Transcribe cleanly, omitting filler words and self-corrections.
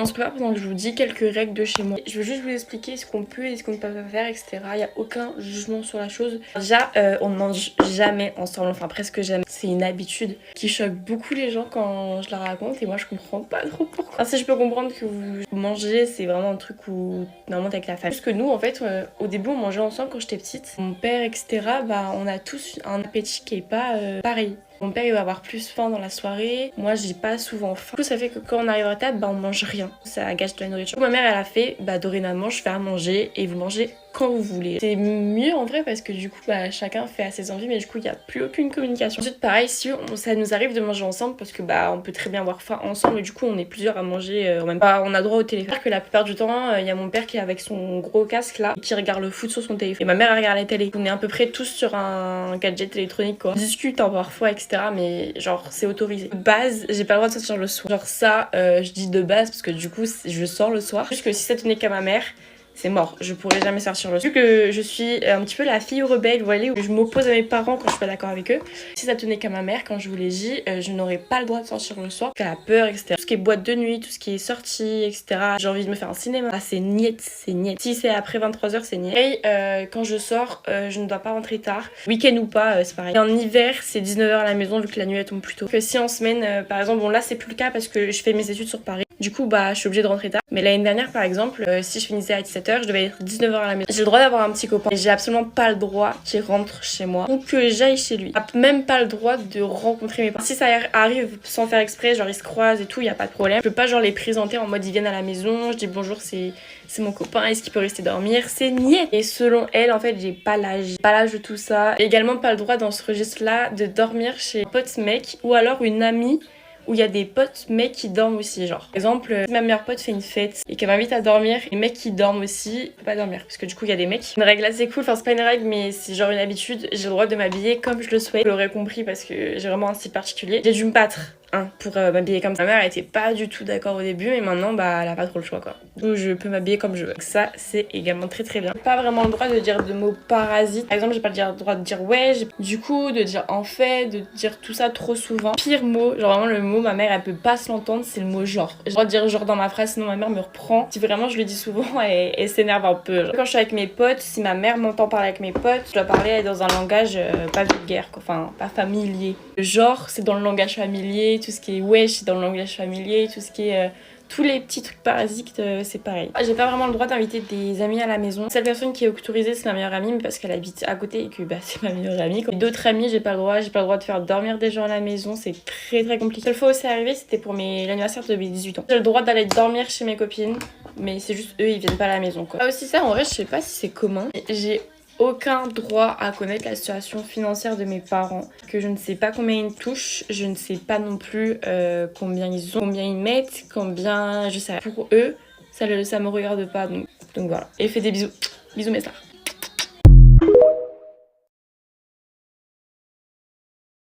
On se prépare pendant que je vous dis quelques règles de chez moi. Je veux juste vous expliquer ce qu'on peut et ce qu'on ne peut pas faire, etc. Il n'y a aucun jugement sur la chose. Déjà, on ne mange jamais ensemble, enfin presque jamais. C'est une habitude qui choque beaucoup les gens quand je la raconte et moi je comprends pas trop pourquoi. Enfin, si je peux comprendre que vous mangez, c'est vraiment un truc où normalement t'es avec la famille. Parce que nous, en fait, au début on mangeait ensemble quand j'étais petite. Mon père, etc., bah on a tous un appétit qui est pas pareil. Mon père il va avoir plus faim dans la soirée, moi j'ai pas souvent faim. Du coup ça fait que quand on arrive à table, bah on mange rien. Ça gâche de la nourriture. Du coup, ma mère elle a fait, bah dorénavant je fais à manger et vous mangez quand vous voulez. C'est mieux en vrai parce que du coup bah chacun fait à ses envies mais du coup il n'y a plus aucune communication. Ensuite pareil, si ça nous arrive de manger ensemble parce que bah on peut très bien avoir faim ensemble et du coup on est plusieurs à manger en même temps. On a droit au téléphone. Que la plupart du temps il y a mon père qui est avec son gros casque là et qui regarde le foot sur son téléphone. Et ma mère elle regarde la télé. On est à peu près tous sur un gadget électronique quoi. On discute hein, parfois etc. Mais genre c'est autorisé. De base j'ai pas le droit de sortir le soir. Genre ça je dis de base parce que du coup je sors le soir. Juste que si ça tenait qu'à ma mère, c'est mort, je pourrais jamais sortir le soir. Vu que je suis un petit peu la fille rebelle, vous voyez, où je m'oppose à mes parents quand je suis pas d'accord avec eux. Si ça tenait qu'à ma mère, quand je vous l'ai dit, je n'aurais pas le droit de sortir le soir. Elle a peur, etc. Tout ce qui est boîte de nuit, tout ce qui est sortie, etc. J'ai envie de me faire un cinéma. Ah, c'est niette, c'est niette. Si c'est après 23h, c'est niette. Et quand je sors, je ne dois pas rentrer tard. Week-end ou pas, c'est pareil. Et en hiver, c'est 19h à la maison vu que la nuit elle tombe plus tôt. Que si en semaine, par exemple, bon là c'est plus le cas parce que je fais mes études sur Paris. Du coup, bah, je suis obligée de rentrer tard. Mais l'année dernière, par exemple, si je finissais à 17h, je devais être 19h à la maison. J'ai le droit d'avoir un petit copain. Et j'ai absolument pas le droit qu'il rentre chez moi ou que j'aille chez lui. J'ai même pas le droit de rencontrer mes parents. Si ça arrive sans faire exprès, genre ils se croisent et tout, y a pas de problème. Je peux pas genre les présenter en mode ils viennent à la maison, je dis bonjour, c'est mon copain, est-ce qu'il peut rester dormir? C'est niais. Et selon elle, en fait, j'ai pas l'âge de tout ça. J'ai également pas le droit dans ce registre-là de dormir chez un pote mec ou alors une amie où il y a des potes mecs qui dorment aussi, genre. Par exemple, si ma meilleure pote fait une fête et qu'elle m'invite à dormir, les mecs qui dorment aussi, peuvent pas dormir parce que du coup il y a des mecs. Une règle assez cool, enfin c'est pas une règle mais c'est genre une habitude, j'ai le droit de m'habiller comme je le souhaite. Vous l'aurez compris parce que j'ai vraiment un style particulier. J'ai dû me battre pour m'habiller comme ça. Ma mère elle était pas du tout d'accord au début mais maintenant bah elle a pas trop le choix quoi. Donc je peux m'habiller comme je veux. Donc ça c'est également très très bien. Pas vraiment le droit de dire de mots parasites. Par exemple j'ai pas le droit de dire ouais, du coup de dire en fait, de dire tout ça trop souvent. Pire mot, genre vraiment le mot ma mère elle peut pas se l'entendre, c'est le mot genre. J'ai le droit de dire genre dans ma phrase sinon ma mère me reprend. Si vraiment je le dis souvent elle s'énerve un peu. Genre. Quand je suis avec mes potes, si ma mère m'entend parler avec mes potes, je dois parler dans un langage pas vulgaire quoi. Enfin pas familier. Le genre c'est dans le langage familier, tout ce qui est wesh c'est dans le langage familier, tout ce qui est tous les petits trucs parasites, c'est pareil. J'ai pas vraiment le droit d'inviter des amis à la maison. Cette personne qui est autorisée, c'est ma meilleure amie, mais parce qu'elle habite à côté et que bah, c'est ma meilleure amie. D'autres amis, j'ai pas le droit. J'ai pas le droit de faire dormir des gens à la maison. C'est très très compliqué. La seule fois où c'est arrivé, c'était pour l'anniversaire de mes 18 ans. J'ai le droit d'aller dormir chez mes copines, mais c'est juste eux, ils viennent pas à la maison quoi. Ah, aussi ça, en vrai, je sais pas si c'est commun. J'ai aucun droit à connaître la situation financière de mes parents, que je ne sais pas combien ils touchent, je ne sais pas non plus combien ils ont, combien ils mettent, combien, je sais pas. Pour eux, ça me regarde pas, donc voilà. Et fais des bisous, bisous mes stars.